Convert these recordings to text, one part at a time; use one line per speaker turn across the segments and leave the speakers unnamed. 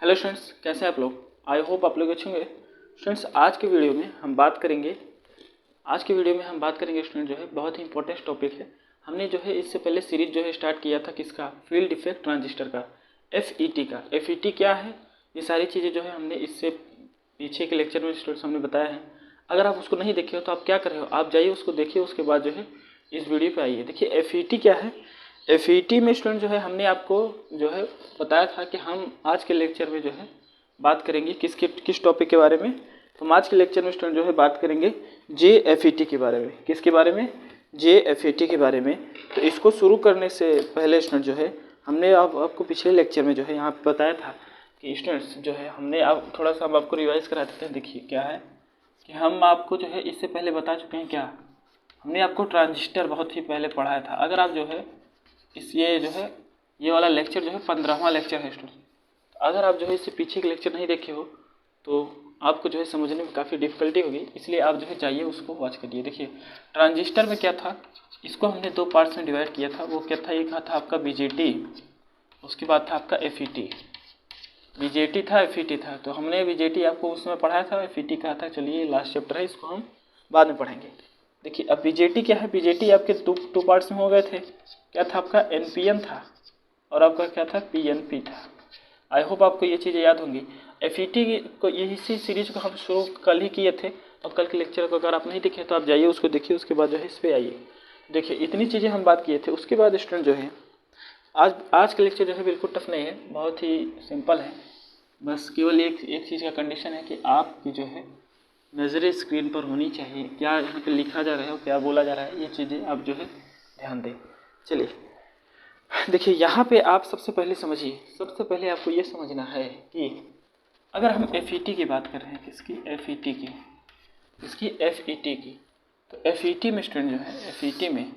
Hello students, कैसे हैं आप लोग। आई होप आप लोग अच्छे होंगे। स्टूडेंट्स आज के वीडियो में हम बात करेंगे स्टूडेंट जो है बहुत ही इंपॉर्टेंट टॉपिक है। हमने जो है इससे पहले सीरीज जो है स्टार्ट किया था किसका, फील्ड इफेक्ट ट्रांजिस्टर का, FET का। FET क्या है, ये सारी चीज़ें जो है हमने इससे पीछे के लेक्चर में स्टूडेंट्स हमने बताया है। अगर आप उसको नहीं देखे हो तो आप क्या कर रहे हो, आप जाइए उसको देखिए, उसके बाद जो है इस वीडियो पे आइए। देखिए FET क्या है। FET में स्टूडेंट जो है हमने आपको जो है बताया था कि हम आज के लेक्चर में जो है बात करेंगे किस टॉपिक के बारे में। तो हम आज के लेक्चर में स्टूडेंट जो है बात करेंगे JFET के बारे में। किसके बारे में, JFET के बारे में। तो इसको शुरू करने से पहले स्टूडेंट जो है हमने आपको पिछले लेक्चर में जो है यहाँ पे बताया था कि स्टूडेंट्स जो है हमने आप थोड़ा सा हम आपको रिवाइज करा देते हैं। देखिए क्या है कि हम आपको जो है इससे पहले बता चुके हैं, क्या हमने आपको ट्रांजिस्टर बहुत ही पहले पढ़ाया था। अगर आप जो है ये वाला लेक्चर जो है 15वां लेक्चर है स्टूडेंट। अगर आप जो है इससे पीछे के लेक्चर नहीं देखे हो तो आपको जो है समझने में काफ़ी डिफिकल्टी होगी, इसलिए आप जो है जाइए उसको वॉच करिए। देखिए ट्रांजिस्टर में क्या था, इसको हमने दो पार्ट्स में डिवाइड किया था। वो क्या था, एक था आपका BJT, उसके बाद था आपका FET। BJT था, FET था। तो हमने BJT आपको उसमें पढ़ाया था, FET कहा था। चलिए लास्ट चैप्टर है, इसको हम बाद में पढ़ेंगे। देखिए अब BJT क्या है, BJT आपके टू पार्ट्स में हो गए थे। क्या था आपका, NPN था और आपका क्या था, PNP था। आई होप आपको ये चीज़ें याद होंगी। FET को इसी सीरीज को हम शुरू कल ही किए थे, और कल के लेक्चर को अगर आप नहीं देखे तो आप जाइए उसको देखिए, उसके बाद जो है इस पर आइए। देखिए इतनी चीज़ें हम बात किए थे। उसके बाद स्टूडेंट जो है आज का लेक्चर जो है बिल्कुल टफ नहीं है, बहुत ही सिंपल है। बस केवल एक चीज़ का कंडीशन है कि आपकी जो है नज़रें स्क्रीन पर होनी चाहिए। क्या यहाँ पे लिखा जा रहा है और क्या बोला जा रहा है, ये चीज़ें आप जो है ध्यान दें। चलिए देखिए यहाँ पे आप सबसे पहले समझिए, सबसे पहले आपको ये समझना है कि अगर हम FET की बात कर रहे हैं, किसकी, FET की, तो FET में स्टूडेंट जो है FET में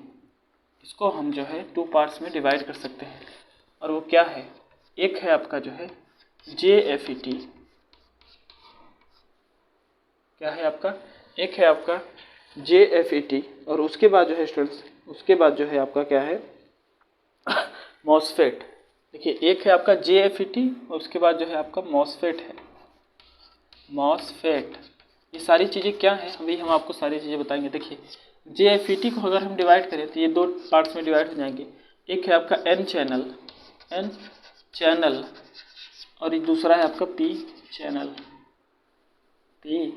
इसको हम जो है टू पार्ट्स में डिवाइड कर सकते हैं। और वो क्या है, एक है आपका जो है JFET, क्या है आपका, एक है आपका JFET, और उसके बाद जो है स्टूडेंट्स, उसके बाद जो है आपका क्या है, MOSFET। देखिए एक है आपका JFET और उसके बाद जो है आपका MOSFET है, MOSFET। ये सारी चीज़ें क्या है, अभी हम आपको सारी चीज़ें बताएंगे। देखिए JFET को अगर हम डिवाइड करें तो ये दो पार्ट्स में डिवाइड हो जाएंगे। एक है आपका N चैनल और ये दूसरा है आपका P चैनल। ये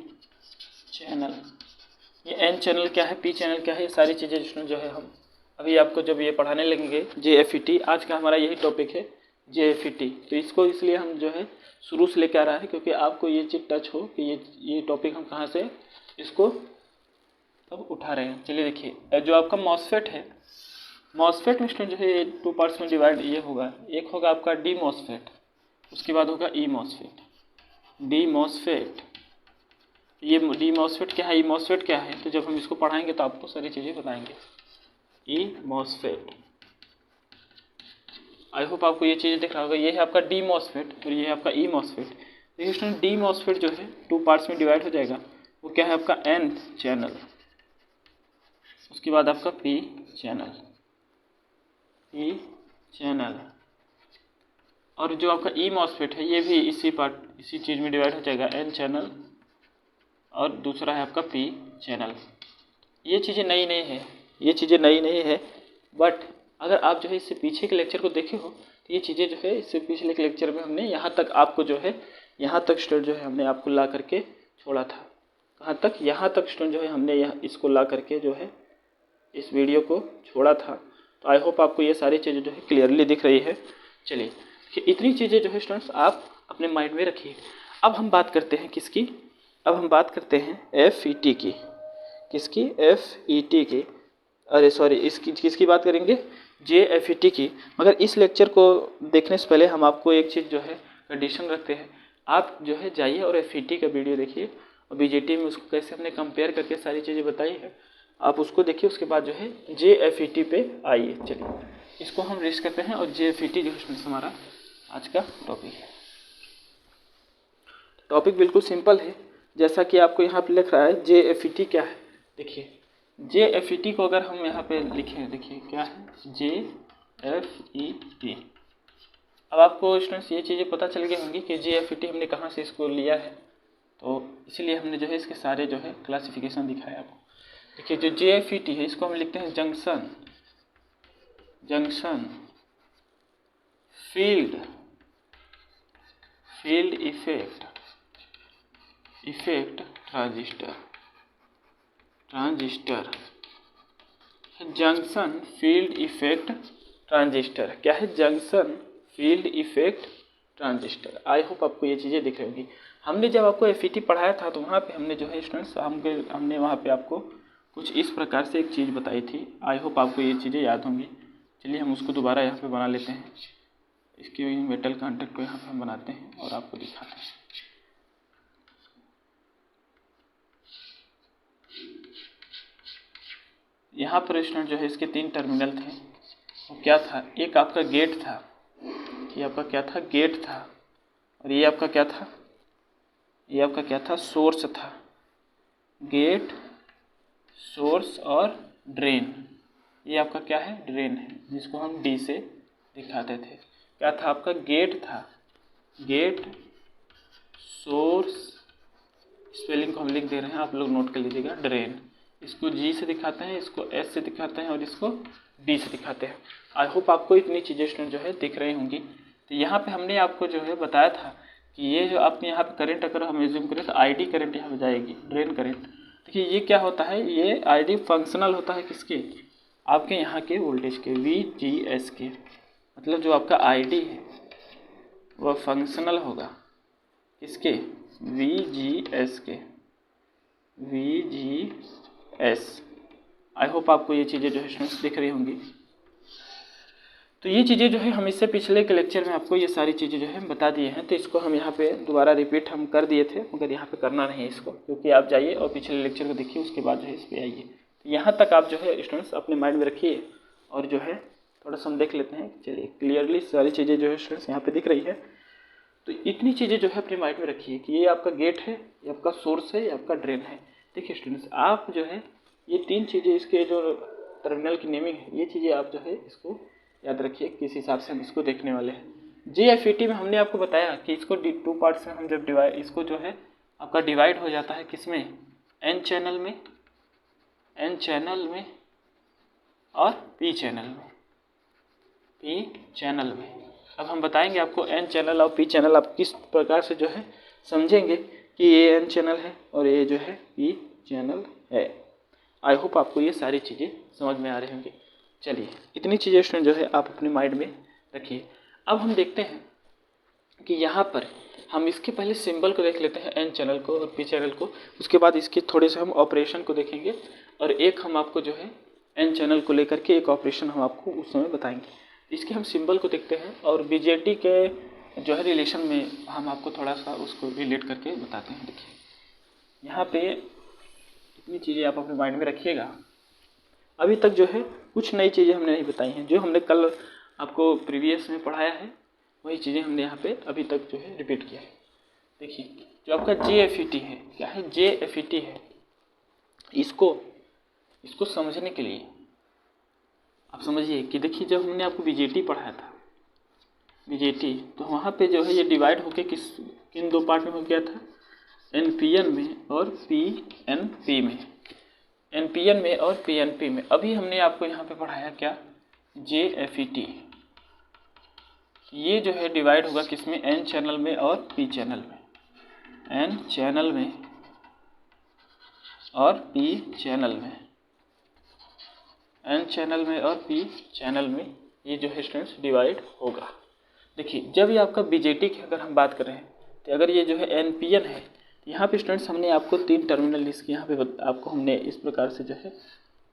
N चैनल क्या है, P चैनल क्या है, ये सारी चीज़ें जो है हम अभी आपको जब ये पढ़ाने लगेंगे JFET। आज का हमारा यही टॉपिक है JFET। तो इसको इसलिए हम जो है शुरू से लेकर आ रहा है क्योंकि आपको ये चीज़ टच हो कि ये टॉपिक हम कहाँ से इसको तब उठा रहे हैं। चलिए देखिए जो आपका MOSFET है, MOSFET में स्टूडेंट जो है ये टू पार्ट्स में डिवाइड ये होगा। एक होगा आपका DMOSFET, उसके बाद होगा EMOSFET। DMOSFET, ये DMOSFET क्या है, EMOSFET क्या है, तो जब हम इसको पढ़ाएंगे तो आपको सारी चीज़ें बताएंगे। EMOSFET, आई होप आपको ये चीज़ें दिख रहा होगा। ये है आपका DMOSFET और ये है आपका EMOSFET। देखिए स्टूडेंट DMOSFET जो है टू पार्ट्स में डिवाइड हो जाएगा। वो क्या है आपका N चैनल, उसके बाद आपका P चैनल, और जो आपका EMOSFET है ये भी इसी चीज़ में डिवाइड हो जाएगा, N चैनल और दूसरा है आपका P चैनल। ये चीज़ें नई नहीं है, बट अगर आप जो है इससे पीछे के लेक्चर को देखे हो तो ये चीज़ें जो है इससे पिछले के लेक्चर में हमने यहाँ तक आपको जो है यहाँ तक स्टूडेंट जो है हमने आपको ला करके छोड़ा था। कहाँ तक, यहाँ तक स्टूडेंट जो है हमने इसको ला करके जो है इस वीडियो को छोड़ा था। तो आई होप आपको ये सारी चीज़ें जो है क्लियरली दिख रही है। चलिए कि इतनी चीज़ें जो है स्टूडेंट्स आप अपने माइंड में रखिए। अब हम बात करते हैं किसकी, अब हम बात करते हैं FET की। किसकी, FET की, अरे सॉरी इसकी किसकी बात करेंगे, JFET की। मगर इस लेक्चर को देखने से पहले हम आपको एक चीज़ जो है कंडीशन रखते हैं। आप जो है जाइए और FET का वीडियो देखिए और BJT में उसको कैसे हमने कंपेयर करके सारी चीज़ें बताई है, आप उसको देखिए। उसके बाद जो है JFET पे आइए। चलिए इसको हम रेस्ट करते हैं और JFET जो है हमारा आज का टॉपिक है। टॉपिक बिल्कुल सिंपल है, जैसा कि आपको यहाँ पे लिख रहा है JFET क्या है। देखिए JFET को अगर हम यहाँ पे लिखें, देखिए क्या है JFET, अब आपको स्टूडेंट्स ये चीज़ें पता चल गई होंगी कि JFET हमने कहाँ से इसको लिया है, तो इसीलिए हमने जो है इसके सारे जो है क्लासिफिकेशन दिखाया आपको। देखिए जो JFET है इसको हम लिखते हैं junction field effect transistor junction field effect transistor क्या है? Junction field effect transistor. I hope आपको ये चीज़ें दिख रही होंगी। हमने जब आपको FET पढ़ाया था तो वहाँ पे हमने जो है स्टूडेंट्स हमने वहाँ पे आपको कुछ इस प्रकार से एक चीज़ बताई थी। आई होप आपको ये चीज़ें याद होंगी। चलिए हम उसको दोबारा यहाँ पे बना लेते हैं। इसके मेटल कॉन्टैक्ट को यहाँ पे हम बनाते हैं और आपको दिखाते हैं। यहाँ पर स्टूडेंट जो है इसके 3 टर्मिनल थे। वो क्या था? एक आपका गेट था, ये आपका क्या था? गेट था। और ये आपका क्या था? ये आपका क्या था? सोर्स था। गेट, सोर्स और ड्रेन। ये आपका क्या है? ड्रेन है, जिसको हम D से दिखाते थे। क्या था आपका? गेट था। गेट, सोर्स, स्पेलिंग को हम लिख दे रहे हैं, आप लोग नोट कर लीजिएगा। ड्रेन, इसको G से दिखाते हैं, इसको S से दिखाते हैं और इसको D से दिखाते हैं। आई होप आपको इतनी चीज़ें स्टूडेंट जो है दिख रही होंगी। तो यहाँ पे हमने आपको जो है बताया था कि ये जो आप यहाँ पे करंट अगर हम एज्यूम करें तो ID करंट यहाँ पे जाएगी, ड्रेन करंट। देखिए ये क्या होता है? ये ID फंक्शनल होता है किसके? आपके यहाँ के वोल्टेज के, VGS के। मतलब जो आपका ID है वह फंक्शनल होगा किसके? VGS के, VGS। आई होप आपको ये चीज़ें जो है स्टूडेंट्स दिख रही होंगी। तो ये चीज़ें जो है हम इससे पिछले के लेक्चर में आपको ये सारी चीज़ें जो है बता दिए हैं। तो इसको हम यहाँ पे दोबारा रिपीट हम कर दिए थे, मगर यहाँ पे करना नहीं है इसको, क्योंकि आप जाइए और पिछले लेक्चर को देखिए, उसके बाद जो है इस पर आइए। तो यहाँ तक आप जो है स्टूडेंट्स अपने माइंड में रखिए और जो है थोड़ा सा हम देख लेते हैं। चलिए क्लियरली सारी चीज़ें जो है स्टूडेंट्स यहाँ पर दिख रही है। तो इतनी चीज़ें जो है अपने माइंड में रखिए कि ये आपका गेट है, ये आपका सोर्स है, ये आपका ड्रेन है। देखिए स्टूडेंट्स, आप जो है ये 3 चीज़ें, इसके जो टर्मिनल की नेमिंग है, ये चीज़ें आप जो है इसको याद रखिए, किस हिसाब से हम इसको देखने वाले हैं। JFET में हमने आपको बताया कि इसको 2 पार्ट्स में हम जब डिवाइड, इसको जो है आपका डिवाइड हो जाता है किसमें? N चैनल में और P चैनल में। अब हम बताएंगे आपको N चैनल और P चैनल आप किस प्रकार से जो है समझेंगे कि ये N चैनल है और ये जो है P चैनल है। आई होप आपको ये सारी चीज़ें समझ में आ रही होंगी। चलिए इतनी चीज़ें स्टूडेंट जो है आप अपने माइंड में रखिए। अब हम देखते हैं कि यहाँ पर हम इसके पहले सिंबल को देख लेते हैं, N चैनल को और P चैनल को। उसके बाद इसके थोड़े से हम ऑपरेशन को देखेंगे और एक हम आपको जो है N चैनल को लेकर के एक ऑपरेशन हम आपको उस समय बताएंगे। इसके हम सिंबल को देखते हैं और BJT के जो है रिलेशन में हम आपको थोड़ा सा उसको रिलेट करके बताते हैं। देखिए यहाँ पे इतनी चीज़ें आप अपने माइंड में रखिएगा। अभी तक जो है कुछ नई चीज़ें हमने नहीं बताई हैं, जो हमने कल आपको प्रीवियस में पढ़ाया है वही चीज़ें हमने यहाँ पे अभी तक जो है रिपीट किया है। देखिए जो आपका JFET है, क्या है? JFET है। इसको समझने के लिए आप समझिए कि देखिए जब हमने आपको BJT पढ़ाया था, BJT, तो वहाँ पे जो है ये डिवाइड होके किन 2 पार्ट में हो गया था? NPN में और PNP में। NPN में और PNP में। अभी हमने आपको यहाँ पे पढ़ाया क्या? JFET। ये जो है डिवाइड होगा किसमें? N चैनल में और P चैनल में। N चैनल में और P चैनल में। N चैनल में और P चैनल में ये जो है स्टूडेंट्स डिवाइड होगा। देखिए जब ये आपका BJT की अगर हम बात कर रहे हैं, तो अगर ये जो है NPN है, यहाँ पे स्टूडेंट्स हमने आपको 3 टर्मिनल इसके यहाँ पे आपको हमने इस प्रकार से जो है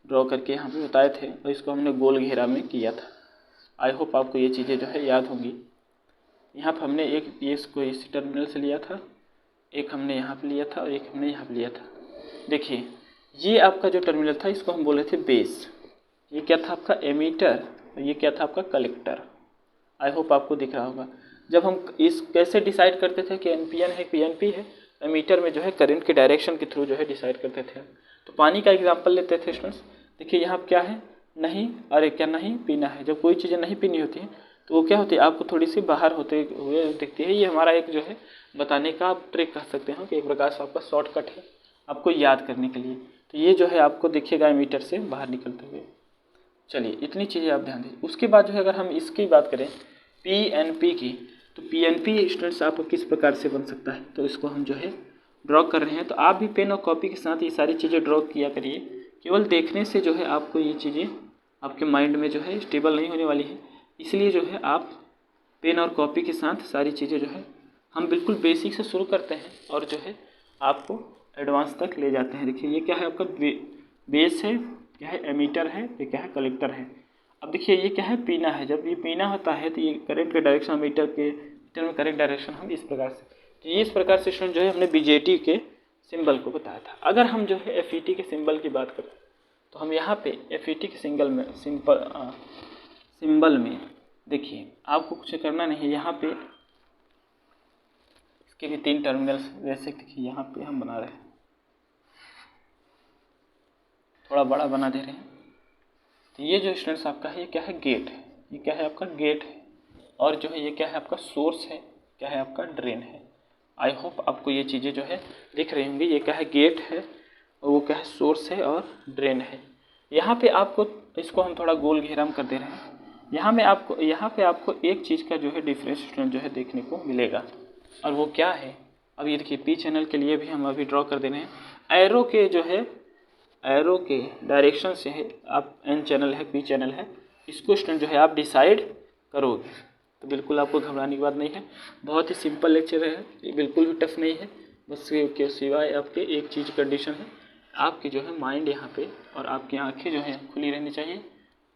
ड्रॉ करके यहाँ पे बताए थे और इसको हमने गोल घेरा में किया था। आई होप आपको ये चीज़ें जो है याद होंगी। यहाँ पर हमने एक ये इसको इसी टर्मिनल से लिया था, एक हमने यहाँ पे लिया था और एक हमने यहाँ पे लिया था। देखिए ये आपका जो टर्मिनल था इसको हम बोले थे बेस। ये क्या था? आपका एमीटर और ये क्या था? आपका कलेक्टर। आई होप आपको दिख रहा होगा। जब हम इस कैसे डिसाइड करते थे कि NPN है PNP है, एमीटर में जो है करंट के डायरेक्शन के थ्रू जो है डिसाइड करते थे। तो पानी का एग्जांपल लेते थे स्टूडेंट्स। देखिए यहाँ क्या है? नहीं, अरे क्या नहीं पीना है। जब कोई चीज़ें नहीं पीनी होती हैं तो वो क्या होती है, आपको थोड़ी सी बाहर होते हुए दिखती है। ये हमारा एक जो है बताने का आप ट्रिक कह सकते हो कि एक प्रकार से आपका शॉर्टकट है आपको याद करने के लिए। तो ये जो है आपको दिखेगा एमीटर से बाहर निकलते हुए। चलिए इतनी चीज़ें आप ध्यान दीजिए। उसके बाद जो है अगर हम इसकी बात करें PNP की, तो PNP स्टूडेंट्स आपको किस प्रकार से बन सकता है, तो इसको हम जो है ड्रॉ कर रहे हैं। तो आप भी पेन और कॉपी के साथ ये सारी चीज़ें ड्रॉ किया करिए। केवल देखने से जो है आपको ये चीज़ें आपके माइंड में जो है स्टेबल नहीं होने वाली है, इसलिए जो है आप पेन और कॉपी के साथ सारी चीज़ें जो है हम बिल्कुल बेसिक से शुरू करते हैं और जो है आपको एडवांस तक ले जाते हैं। देखिए ये क्या है, आपका बेस है, क्या है एमीटर है, ये क्या है कलेक्टर है। अब देखिए ये क्या है, पीना है। जब ये पीना होता है तो ये करंट के डायरेक्शन मीटर में करंट डायरेक्शन हम इस प्रकार से, तो ये इस प्रकार से स्टूडेंट जो है हमने BJT के सिंबल को बताया था। अगर हम जो है FET के सिंबल की बात करें तो हम यहाँ पे FET के सिंबल में देखिए आपको कुछ करना नहीं है। यहाँ पे इसके भी 3 टर्मिनल्स, वैसे देखिए यहाँ पे हम बना रहे हैं, थोड़ा बड़ा बना दे रहे हैं। तो ये जो स्टूडेंट्स आपका है ये क्या है, गेट है। ये क्या है आपका गेट है, और जो है ये क्या है आपका सोर्स है, क्या है आपका ड्रेन है। आई होप आपको ये चीज़ें जो है दिख रही होंगी। ये क्या है, गेट है, और वो क्या है सोर्स है और ड्रेन है। यहाँ पे आपको इसको हम थोड़ा गोल घेराम कर दे रहे हैं। यहाँ पे आपको एक चीज़ का जो है डिफरेंस स्टूडेंट जो है देखने को मिलेगा, और वो क्या है, अब ये देखिए P चैनल के लिए भी हम अभी ड्रॉ कर दे रहे हैं। एरो के डायरेक्शन से है, आप N चैनल है P चैनल है, इसको स्टूडेंट जो है आप डिसाइड करोगे। तो बिल्कुल आपको घबराने की बात नहीं है, बहुत ही सिंपल लेक्चर है, ये बिल्कुल भी टफ नहीं है। बस के सिवाय आपके एक चीज़ कंडीशन है, आपकी जो है माइंड यहाँ पे और आपकी आंखें जो है खुली रहनी चाहिए,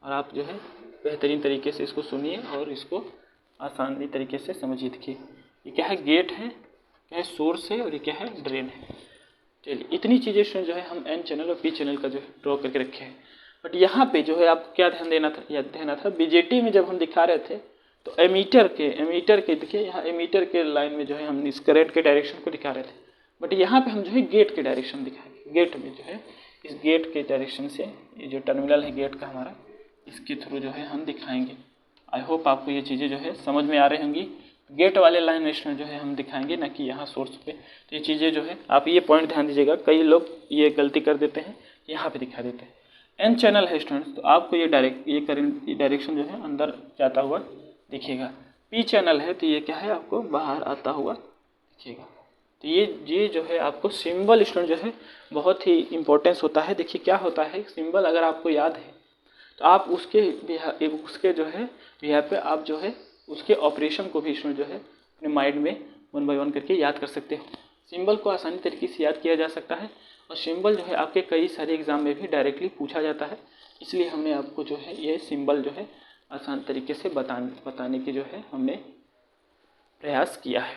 और आप जो है बेहतरीन तरीके से इसको सुनिए और इसको आसानी तरीके से समझिए। देखिए ये क्या है, गेट है, क्या है सोर्स है, और ये क्या है ड्रेन है। चलिए इतनी चीज़ें स्टूडेंट जो है हम N चैनल और P चैनल का जो है ड्रॉ करके रखे हैं। बट यहाँ पे जो है आपको क्या ध्यान देना था, BJT में जब हम दिखा रहे थे तो एमीटर के देखिए यहाँ एमीटर के लाइन में जो है हम इस करंट के डायरेक्शन को दिखा रहे थे। बट यहाँ पे हम जो है गेट के डायरेक्शन दिखाएंगे। गेट में जो है इस गेट के डायरेक्शन से, ये जो टर्मिनल है गेट का हमारा, इसके थ्रू जो है हम दिखाएंगे। आई होप आपको ये चीज़ें जो है समझ में आ रही होंगी। गेट वाले लाइन में जो है हम दिखाएंगे, ना कि यहाँ सोर्स पे। तो ये चीज़ें जो है आप ये पॉइंट ध्यान दीजिएगा, कई लोग ये गलती कर देते हैं, यहाँ पे दिखा देते हैं। N चैनल है स्टूडेंट्स, तो आपको ये डायरेक्शन जो है अंदर जाता हुआ दिखेगा। P चैनल है तो ये क्या है आपको बाहर आता हुआ दिखेगा। तो ये जो है आपको सिंबल स्टूडेंट जो है बहुत ही इम्पोर्टेंस होता है। देखिए क्या होता है, सिंबल अगर आपको याद है तो आप उसके जो है बिहार पे आप जो है उसके ऑपरेशन को भी इसमें जो है अपने माइंड में 1 बाय 1 करके याद कर सकते हो। सिंबल को आसानी तरीके से याद किया जा सकता है, और सिंबल जो है आपके कई सारे एग्जाम में भी डायरेक्टली पूछा जाता है। इसलिए हमने आपको जो है ये सिंबल जो है आसान तरीके से बताने की जो है हमने प्रयास किया है।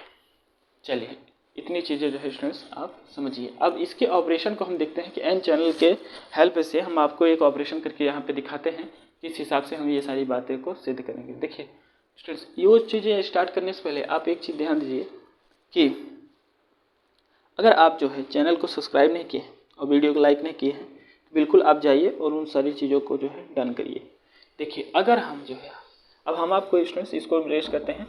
चलिए इतनी चीज़ें जो है स्टूडेंट्स आप समझिए। अब इसके ऑपरेशन को हम देखते हैं कि N चैनल के हेल्प से हम आपको एक ऑपरेशन करके यहाँ पे दिखाते हैं, किस हिसाब से हम ये सारी बातें को सिद्ध करेंगे। देखिए स्टूडेंट्स, ये चीज़ें स्टार्ट करने से पहले आप एक चीज़ ध्यान दीजिए कि अगर आप जो है चैनल को सब्सक्राइब नहीं किए और वीडियो को लाइक नहीं किए हैं तो बिल्कुल आप जाइए और उन सारी चीज़ों को जो है डन करिए। देखिए अगर हम जो है, अब हम आपको स्टूडेंट्स इसको रेस करते हैं।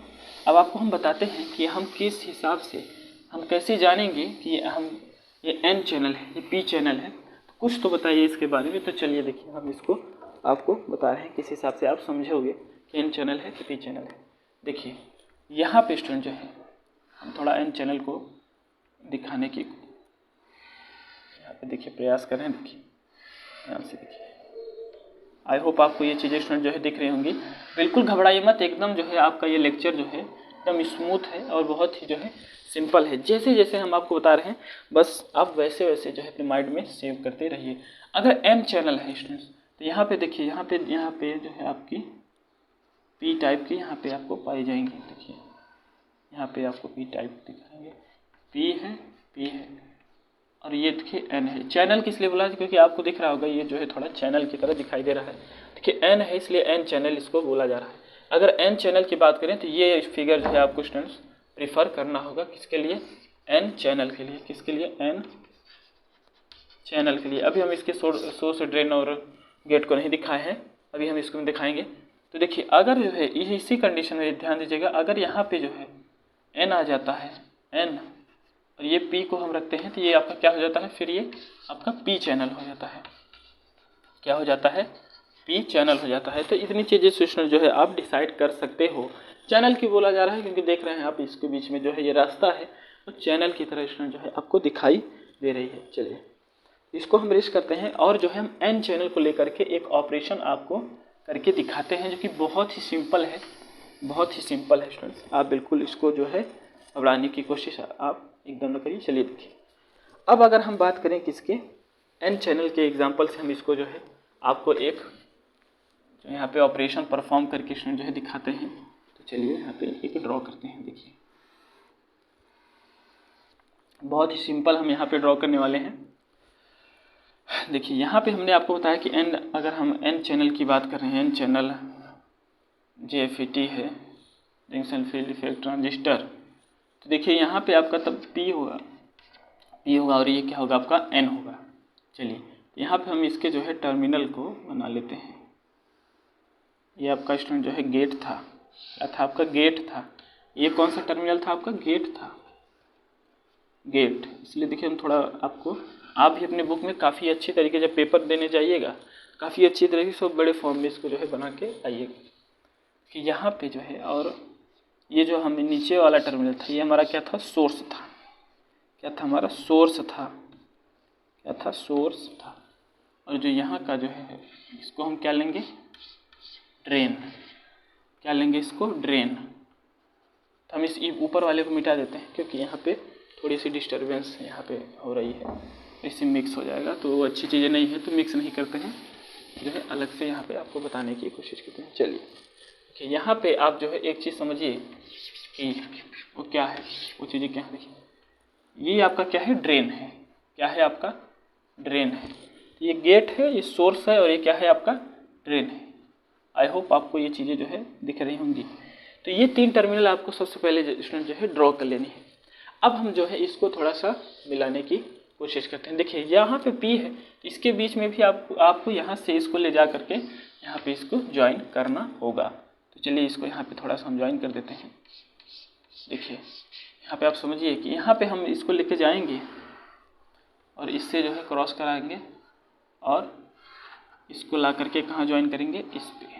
अब आपको हम बताते हैं कि हम किस हिसाब से, हम कैसे जानेंगे कि ये N चैनल है, ये P चैनल है। तो कुछ तो बताइए इसके बारे में। तो चलिए देखिए हम इसको आपको बता रहे हैं किस हिसाब से आप समझोगे कि N चैनल है कि P चैनल है। देखिए यहाँ पे स्टूडेंट जो है हम थोड़ा N चैनल को दिखाने की यहाँ पे देखिए प्रयास कर रहे हैं। देखिए यहाँ से देखिए, आई होप आपको ये चीज़ें स्टूडेंट जो है दिख रही होंगी। बिल्कुल घबराइए मत, एकदम जो है आपका ये लेक्चर जो है एकदम स्मूथ है और बहुत ही जो है सिंपल है। जैसे जैसे हम आपको बता रहे हैं बस आप वैसे वैसे जो है अपने माइंड में सेव करते रहिए। अगर N चैनल है स्टूडेंट्स तो यहाँ पे देखिए, यहाँ पे जो है आपकी P टाइप की यहाँ पे आपको पाई जाएंगी। देखिए यहाँ पे आपको P टाइप दिखाएंगे, P है और ये देखिए N है। चैनल किस लिए बोला, क्योंकि आपको दिख रहा होगा ये जो है थोड़ा चैनल की तरह दिखाई दे रहा है। देखिए N है इसलिए N चैनल इसको बोला जा रहा है। अगर N चैनल की बात करें तो ये फिगर जो है आपको स्टूडेंट्स प्रीफर करना होगा किसके लिए, N चैनल के लिए। किसके लिए, N चैनल के लिए। अभी हम इसके सोर्स ड्रेन और गेट को नहीं दिखाए हैं, अभी हम इसको दिखाएंगे। तो देखिए अगर जो है इसी कंडीशन में ध्यान दीजिएगा, अगर यहाँ पे जो है n आ जाता है n और ये p को हम रखते हैं तो ये आपका क्या हो जाता है, फिर ये आपका p चैनल हो जाता है। क्या हो जाता है, p चैनल हो जाता है। तो इतनी चीज़ें स्टूडेंट जो है आप डिसाइड कर सकते हो। चैनल क्यों बोला जा रहा है, क्योंकि देख रहे हैं आप इसके बीच में जो है ये रास्ता है, तो चैनल की तरह स्टूडेंट जो है आपको दिखाई दे रही है। चलिए इसको हम रेस करते हैं और जो है हम n चैनल को लेकर के एक ऑपरेशन आपको करके दिखाते हैं, जो कि बहुत ही सिंपल है, बहुत ही सिंपल है स्टूडेंट्स। आप बिल्कुल इसको जो है घबराने की कोशिश आप एकदम न करिए। चलिए देखिए, अब अगर हम बात करें किसके, n चैनल के एग्जांपल से हम इसको जो है आपको एक जो यहाँ पे ऑपरेशन परफॉर्म करके स्टूडेंट जो है दिखाते हैं। तो चलिए यहाँ पे एक ड्रॉ करते हैं। देखिए बहुत ही सिंपल हम यहाँ पे ड्रॉ करने वाले हैं। देखिए यहाँ पे हमने आपको बताया कि n, अगर हम n चैनल की बात कर रहे हैं, n चैनल JFET है, जंक्शन फील्ड इफेक्ट ट्रांजिस्टर। तो देखिए यहाँ पे आपका तब P होगा और ये क्या होगा, आपका N होगा। चलिए यहाँ पे हम इसके जो है टर्मिनल को बना लेते हैं। ये आपका स्टूडेंट जो है गेट था, क्या था आपका, गेट था। ये कौन सा टर्मिनल था आपका, गेट था, गेट। इसलिए देखिए हम थोड़ा आपको, आप भी अपने बुक में काफ़ी अच्छी तरीके जब पेपर देने जाइएगा, काफ़ी अच्छी तरीके से बड़े फॉर्म में इसको जो है बना के आइएगा कि यहाँ पे जो है, और ये जो हमें नीचे वाला टर्मिनल था ये हमारा क्या था, सोर्स था। क्या था हमारा, सोर्स था। क्या था, सोर्स था। और जो यहाँ का जो है इसको हम क्या लेंगे, ड्रेन। क्या लेंगे इसको, ड्रेन। तो हम इस ऊपर वाले को मिटा देते हैं, क्योंकि यहाँ पे थोड़ी सी डिस्टर्बेंस यहाँ पे हो रही है, इससे मिक्स हो जाएगा तो अच्छी चीज़ें नहीं है, तो मिक्स नहीं करते हैं, जो है अलग से यहाँ पे आपको बताने की कोशिश करते हैं। चलिए देखिए यहाँ पे आप जो है एक चीज़ समझिए कि वो क्या है, वो चीज़ें क्या है। देखिए ये आपका क्या है, ड्रेन है। क्या है आपका, ड्रेन है। ये गेट है, ये सोर्स है, और ये क्या है आपका, ड्रेन है। आई होप आपको ये चीज़ें जो है दिख रही होंगी। तो ये तीन टर्मिनल आपको सबसे पहले स्टूडेंट जो है ड्रॉ कर लेनी है। अब हम जो है इसको थोड़ा सा मिलाने की कोशिश करते हैं। देखिए यहाँ पे P है, इसके बीच में भी आपको यहाँ से इसको ले जा करके यहाँ पे इसको ज्वाइन करना होगा। तो चलिए इसको यहाँ पे थोड़ा सा हम ज्वाइन कर देते हैं। देखिए यहाँ पे आप समझिए कि यहाँ पे हम इसको लेके जाएंगे और इससे जो है क्रॉस कराएंगे और इसको ला करके कहाँ ज्वाइन करेंगे, इस पे।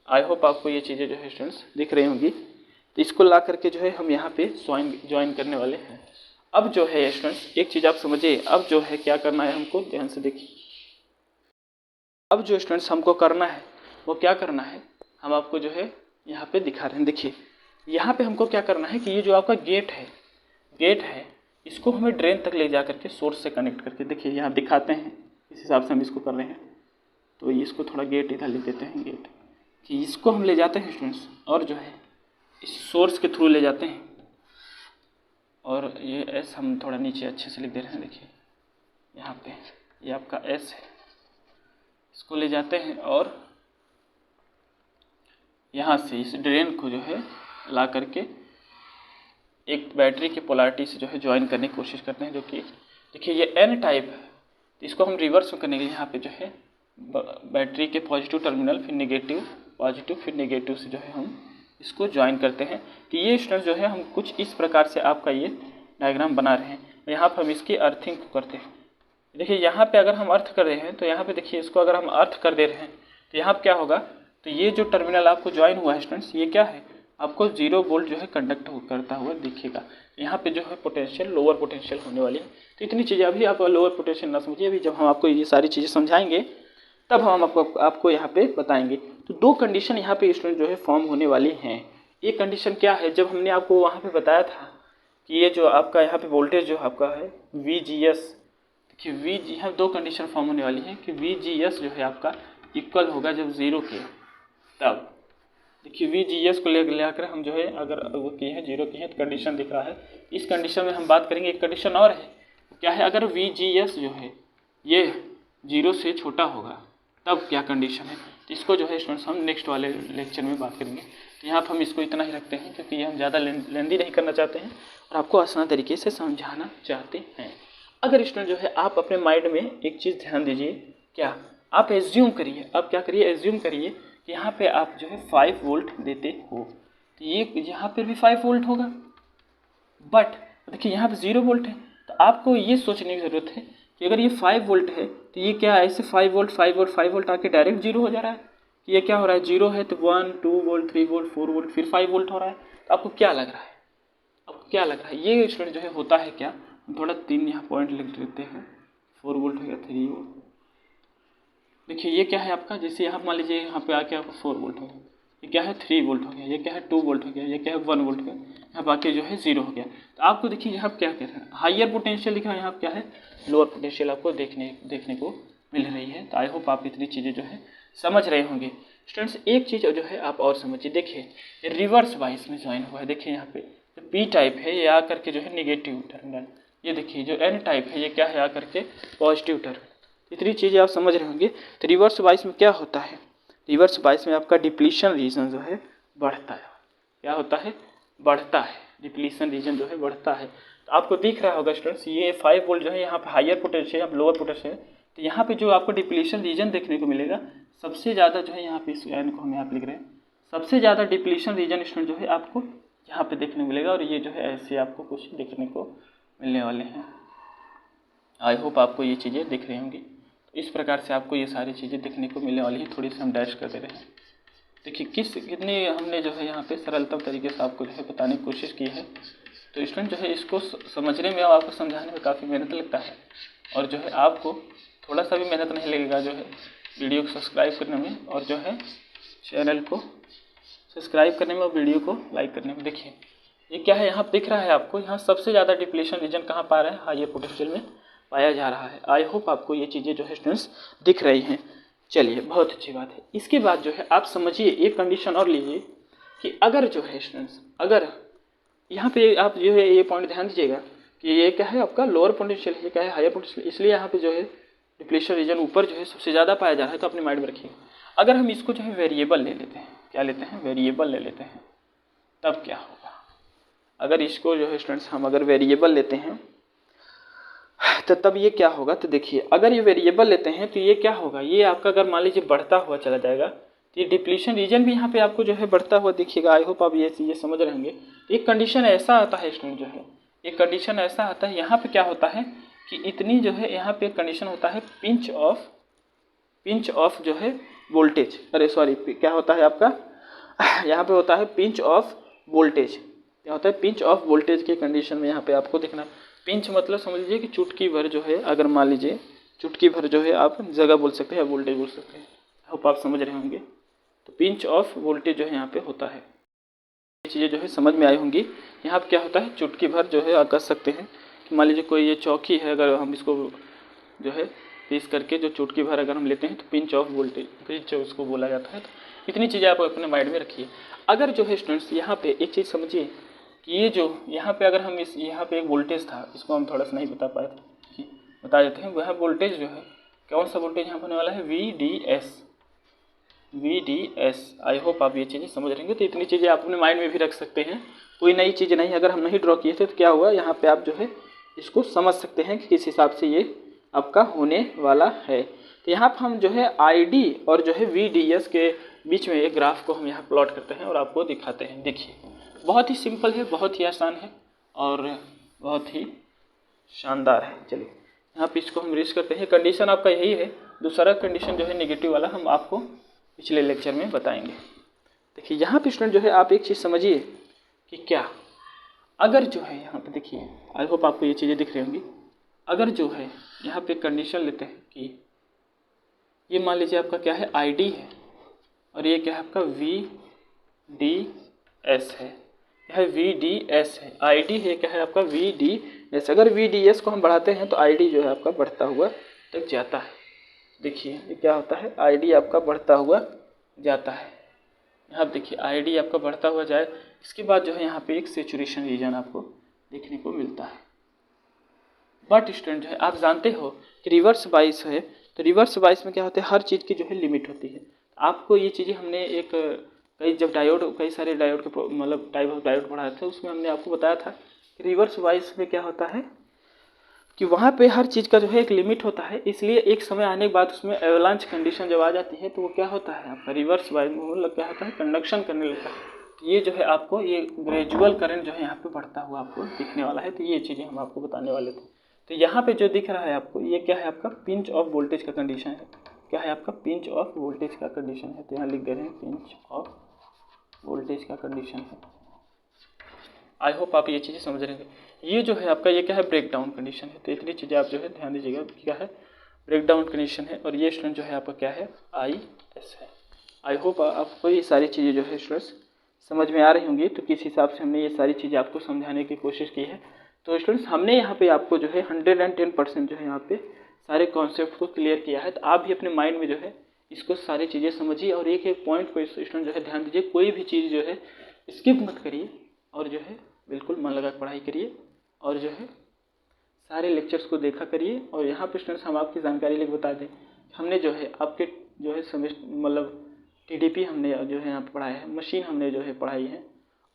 आई होप आपको ये चीज़ें जो है स्टूडेंट्स दिख रही होंगी। तो इसको ला करके जो है हम यहाँ पे ज्वाइन करने वाले हैं। अब जो है स्टूडेंट्स एक चीज़ आप समझिए, अब जो है क्या करना है हमको, ध्यान से देखिए। अब जो स्टूडेंट्स हमको करना है वो क्या करना है, हम आपको जो है यहाँ पे दिखा रहे हैं। देखिए यहाँ पे हमको क्या करना है कि ये जो आपका गेट है इसको हमें ड्रेन तक ले जा करके सोर्स से कनेक्ट करके, देखिए यहाँ दिखाते हैं इस हिसाब से हम इसको कर रहे हैं। तो इसको थोड़ा गेट इधर ले देते हैं, गेट कि इसको हम ले जाते हैं स्टूडेंट्स और जो है इस सोर्स के थ्रू ले जाते हैं। और ये एस हम थोड़ा नीचे अच्छे से लिख दे रहे हैं। देखिए यहाँ पे ये आपका एस है, इसको ले जाते हैं और यहाँ से इस ड्रेन को जो है ला करके एक बैटरी की पोलैरिटी से जो है ज्वाइन करने की कोशिश करते हैं, जो कि देखिए ये एन टाइप है। तो इसको हम रिवर्स करने के लिए यहाँ पे जो है बैटरी के पॉजिटिव टर्मिनल, फिर नेगेटिव, पॉजिटिव, फिर नेगेटिव से जो है हम इसको ज्वाइन करते हैं। तो ये स्टूडेंट जो है हम कुछ इस प्रकार से आपका ये डायग्राम बना रहे हैं। और यहाँ पर हम इसकी अर्थिंग करते हैं। देखिए यहाँ पे अगर हम अर्थ कर रहे हैं तो यहाँ पे देखिए इसको अगर हम अर्थ कर दे रहे हैं तो यहाँ पे क्या होगा, तो ये जो टर्मिनल आपको ज्वाइन हुआ है स्टूडेंट्स, ये क्या है, आपको 0 वोल्ट जो है कंडक्ट करता हुआ दिखेगा। यहाँ पे जो है पोटेंशियल लोअर पोटेंशियल होने वाली है। तो इतनी चीज़ें अभी आप लोअर पोटेंशियल ना समझिए, अभी जब हम आपको ये सारी चीज़ें समझाएंगे तब हम आपको यहाँ पे बताएंगे। तो दो कंडीशन यहाँ पे स्टूडेंट जो है फॉर्म होने वाली हैं। एक कंडीशन क्या है, जब हमने आपको वहाँ पे बताया था कि ये जो आपका यहाँ पे वोल्टेज जो आपका है VGS, देखिए यहाँ दो कंडीशन फॉर्म होने वाली है कि VGS जो है आपका इक्वल होगा जब 0 के, तब देखिए VGS को ले कर हम जो है अगर वो किए हैं 0 की है तो कंडीशन दिख रहा है। इस कंडीशन में हम बात करेंगे। एक कंडीशन और है, क्या है, अगर VGS जो है ये 0 से छोटा होगा तब क्या कंडीशन है। तो इसको जो है स्टूडेंट्स हम नेक्स्ट वाले लेक्चर में बात करेंगे। तो यहाँ पर हम इसको इतना ही रखते हैं क्योंकि ये हम ज़्यादा लेंदी नहीं करना चाहते हैं और आपको आसान तरीके से समझाना चाहते हैं। अगर स्टूडेंट जो है आप अपने माइंड में एक चीज़ ध्यान दीजिए, क्या आप एज्यूम करिए, आप क्या करिए, एज्यूम करिए कि यहाँ पे आप जो है 5 वोल्ट देते हो, तो ये यहाँ पर भी 5 वोल्ट होगा, बट देखिए यहाँ पे 0 वोल्ट है। तो आपको ये सोचने की ज़रूरत है कि अगर ये 5 वोल्ट है तो ये क्या है, ऐसे 5 वोल्ट 5 वोल्ट 5 वोल्ट आके डायरेक्ट 0 हो जा रहा है। ये क्या हो रहा है, 0 है तो 1 2 वोल्ट 3 वोल्ट 4 वोल्ट फिर 5 वोल्ट हो रहा है। तो आपको क्या लग रहा है, आपको क्या लग रहा है ये स्टूडेंट जो है होता है क्या, थोड़ा 3 यहाँ पॉइंट लिख लेते हैं। 4 वोल्ट हो गया, 3 वोल्ट, देखिए ये क्या है आपका, जैसे यहाँ मान लीजिए यहाँ पे आके आपको 4 वोल्ट हो गया, ये क्या है 3 वोल्ट हो गया, ये क्या है 2 वोल्ट हो गया, ये क्या है 1 वोल्ट हो गया, यहाँ बाकी जो है 0 हो गया। तो आपको देखिए यहाँ क्या कह रहे हैं, हायर पोटेंशियल लिखा है, यहाँ क्या है लोअर पोटेंशियल आपको देखने को मिल रही है। तो आई होप आप इतनी चीज़ें जो है समझ रहे होंगे। स्टूडेंट्स एक चीज़ जो है आप और समझिए, देखिए रिवर्स बाइस में ज्वाइन हुआ है, देखिए यहाँ पे पी टाइप है ये आकर के जो है निगेटिव टर्मिनल, ये देखिए जो एन टाइप है ये क्या है आकर के पॉजिटिव टर्मिनल। इतनी चीज़ें आप समझ रहे होंगे। तो रिवर्स बाइस में क्या होता है, रिवर्स बाइस में आपका डिप्लीशन रीजन जो है बढ़ता है, क्या होता है, बढ़ता है, डिप्लीशन रीजन जो है बढ़ता है। तो आपको दिख रहा होगा स्टूडेंट्स ये 5 वोल्ट जो है यहाँ पे हायर पोटेंशियल या लोअर पोटेंशियल, तो यहाँ पे जो आपको डिप्लीशन रीजन देखने को मिलेगा सबसे ज़्यादा जो है यहाँ पे इस एन को हम यहाँ पे लिख रहे हैं, सबसे ज़्यादा डिप्लीशन रीजन स्टूडेंट जो है आपको यहाँ पे देखने को मिलेगा, और ये जो है ऐसे आपको कुछ देखने को मिलने वाले हैं। आई होप आपको ये चीज़ें दिख रही होंगी। तो इस प्रकार से आपको ये सारी चीज़ें देखने को मिलने वाली है। थोड़ी सी हम डैश कर दे रहे हैं, देखिए कितनी हमने जो है यहाँ पे सरलतम तरीके से आपको जो है बताने की कोशिश की है। तो स्टूडेंट जो है इसको समझने में और आपको समझाने में काफ़ी मेहनत लगता है, और जो है आपको थोड़ा सा भी मेहनत नहीं लगेगा जो है वीडियो को सब्सक्राइब करने में, और जो है चैनल को सब्सक्राइब करने में और वीडियो को लाइक करने में। देखिए ये क्या है यहाँ दिख रहा है आपको, यहाँ सबसे ज़्यादा डिप्लीशन रीजन कहाँ पा रहा है, हायर पोटेंशियल में पाया जा रहा है। आई होप आपको ये चीज़ें जो है स्टूडेंट्स दिख रही हैं। चलिए बहुत अच्छी बात है। इसके बाद जो है आप समझिए एक कंडीशन और लीजिए कि अगर जो है स्टूडेंट्स, अगर यहाँ पे आप जो है ये पॉइंट ध्यान दीजिएगा कि ये क्या है आपका लोअर पोटेंशियल है, ये क्या है हायर पोटेंशियल, इसलिए यहाँ पे जो है डिप्लीशन रीजन ऊपर जो है सबसे ज़्यादा पाया जा रहा है। तो अपने माइंड में रखिए अगर हम इसको जो है वेरिएबल ले लेते हैं, क्या लेते हैं, वेरिएबल ले लेते हैं, तब क्या होगा, अगर इसको जो है स्टूडेंट्स हम अगर वेरिएबल लेते हैं तो तब ये क्या होगा। तो देखिए अगर ये वेरिएबल लेते हैं तो ये क्या होगा, ये आपका अगर मान लीजिए बढ़ता हुआ चला जाएगा तो ये डिप्लीशन रीजन भी यहाँ पे आपको जो है बढ़ता हुआ दिखेगा। आई होप आप ये चीज़ें समझ रहे होंगे। एक कंडीशन ऐसा आता है स्टूडेंट जो है, एक कंडीशन ऐसा आता है, यहाँ पे क्या होता है कि इतनी जो है यहाँ पे एक कंडीशन होता है पिंच ऑफ जो है वोल्टेज, अरे सॉरी क्या होता है आपका यहाँ पे होता है पिंच ऑफ वोल्टेज, क्या होता है पिंच ऑफ वोल्टेज के कंडीशन में यहाँ पे आपको देखना। पिंच मतलब समझ लीजिए कि चुटकी भर जो है, अगर मान लीजिए चुटकी भर जो है आप जगह बोल सकते हैं या वोल्टेज बोल सकते हैं, होप आप समझ रहे होंगे। तो पिंच ऑफ वोल्टेज जो है यहाँ पे होता है, ये चीज़ें जो है समझ में आई होंगी। यहाँ पे क्या होता है चुटकी भर जो है आप कर सकते हैं कि मान लीजिए कोई ये चौकी है, अगर हम इसको जो है पीस करके जो चुटकी भर अगर हम लेते हैं तो पिंच ऑफ वोल्टेज, पिंच उसको बोला जाता है। तो इतनी चीज़ें आप अपने माइंड में रखिए। अगर जो है स्टूडेंट्स यहाँ पे एक चीज़ समझिए कि ये जो यहाँ पे अगर हम इस यहाँ पे एक वोल्टेज था, इसको हम थोड़ा सा नहीं बता पाए थे, बता देते हैं। वह वोल्टेज जो है कौन सा वोल्टेज यहाँ होने वाला है, VDS। आई होप आप ये चीज़ें समझ रहेंगे। तो इतनी चीज़ें आप अपने माइंड में भी रख सकते हैं, कोई नई चीज़ नहीं। अगर हम नहीं ड्रॉ किए थे तो क्या हुआ, यहाँ पे आप जो है इसको समझ सकते हैं कि किस हिसाब से ये आपका होने वाला है। तो यहाँ पर हम जो है ID और जो है VDS के बीच में एक ग्राफ को हम यहाँ प्लॉट करते हैं और आपको दिखाते हैं। देखिए बहुत ही सिंपल है, बहुत ही आसान है और बहुत ही शानदार है। चलिए यहाँ पे इसको हम रीच करते हैं। कंडीशन आपका यही है, दूसरा कंडीशन जो है नेगेटिव वाला हम आपको पिछले लेक्चर में बताएंगे। देखिए यहाँ पे स्टूडेंट जो है आप एक चीज़ समझिए कि क्या अगर जो है यहाँ पे देखिए, आई होप आपको ये चीज़ें दिख रही होंगी। अगर जो है यहाँ पे कंडीशन लेते हैं कि ये मान लीजिए आपका क्या है ID है और ये क्या है आपका VDS है, यह VDS है, ID है क्या है आपका VDS। अगर VDS को हम बढ़ाते हैं तो ID जो है आपका बढ़ता हुआ तक जाता है। देखिए ये क्या होता है, ID आपका बढ़ता हुआ जाता है। यहाँ देखिए ID आपका बढ़ता हुआ जाए, इसके बाद जो है यहाँ पे एक सैचुरेशन रीजन आपको देखने को मिलता है। बट स्टूडेंट जो है आप जानते हो कि रिवर्स बाइस है, तो रिवर्स बाइस में क्या होता है, हर चीज़ की जो है लिमिट होती है। आपको ये चीज़ें हमने एक कई सारे डायोड के मतलब टाइप ऑफ डायोड पढ़ाए थे, उसमें हमने आपको बताया था कि रिवर्स बाइस में क्या होता है कि वहाँ पे हर चीज़ का जो है एक लिमिट होता है, इसलिए एक समय आने के बाद उसमें एवलांच कंडीशन जब आ जाती है तो वो क्या होता है आपका रिवर्स बाय मतलब क्या होता है कंडक्शन करने लगता है। तो ये जो है आपको ये ग्रेजुअल करंट जो है यहाँ पे बढ़ता हुआ आपको दिखने वाला है। तो ये चीज़ें हम आपको बताने वाले थे। तो यहाँ पे जो दिख रहा है आपको ये क्या है आपका पिंच ऑफ वोल्टेज का कंडीशन है। क्या है आपका पिंच ऑफ वोल्टेज का कंडीशन है। तो यहाँ लिख दे रहे हैं पिंच ऑफ वोल्टेज का कंडीशन है। आई होप आप ये चीज़ें समझ रहे हैं। ये जो है आपका ये क्या है ब्रेक डाउन कंडीशन है। तो इतनी चीज़ें आप जो है ध्यान दीजिएगा क्या है ब्रेक डाउन कंडीशन है। और ये स्टूडेंट जो है आपका क्या है IS है। आई होप आपको ये सारी चीज़ें जो है स्टूडेंट्स समझ में आ रही होंगी। तो किस हिसाब से हमने ये सारी चीज़ें आपको समझाने की कोशिश की है। तो स्टूडेंट्स हमने यहाँ पे आपको जो है 110% जो है यहाँ पे सारे कॉन्सेप्ट को क्लियर किया है। तो आप भी अपने माइंड में जो है इसको सारी चीज़ें समझिए और एक एक पॉइंट को स्टूडेंट जो है ध्यान दीजिए। कोई भी चीज़ जो है स्किप मत करिए और जो है बिल्कुल मन लगा पढ़ाई करिए और जो है सारे लेक्चर्स को देखा करिए। और यहाँ पे स्टूडेंट्स हम आपकी जानकारी लेकर बता दें हमने जो है आपके जो है सेमेस्टर मतलब TDP हमने जो है यहाँ पर पढ़ाया है, मशीन हमने जो है पढ़ाई है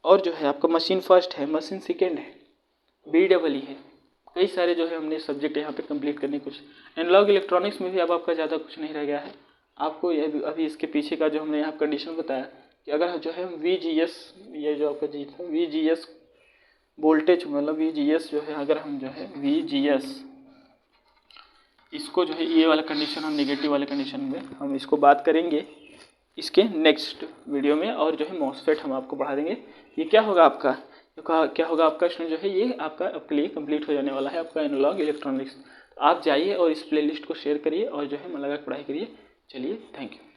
और जो है आपका मशीन फर्स्ट है, मशीन सेकेंड है, BEE है। कई सारे जो है हमने सब्जेक्ट यहाँ पे कंप्लीट करने कुछ एनालॉग इलेक्ट्रॉनिक्स में भी अब आपका ज़्यादा कुछ नहीं रह गया है। आपको ये अभी इसके पीछे का जो हमने यहाँ कंडीशन बताया कि अगर जो है VGS ये जो आपका जी था VGS वोल्टेज मतलब VGS जो है अगर हम जो है VGS इसको जो है ये वाला कंडीशन हम नेगेटिव वाले कंडीशन में हम इसको बात करेंगे इसके नेक्स्ट वीडियो में। और जो है मॉसफेट हम आपको बढ़ा देंगे। ये क्या होगा आपका क्या होगा आपका स्टूडेंट जो है ये आपका आपके लिए कंप्लीट हो जाने वाला है आपका एनालॉग इलेक्ट्रॉनिक्स। तो आप जाइए और इस प्लेलिस्ट को शेयर करिए और जो है मन लगा पढ़ाई करिए। चलिए थैंक यू।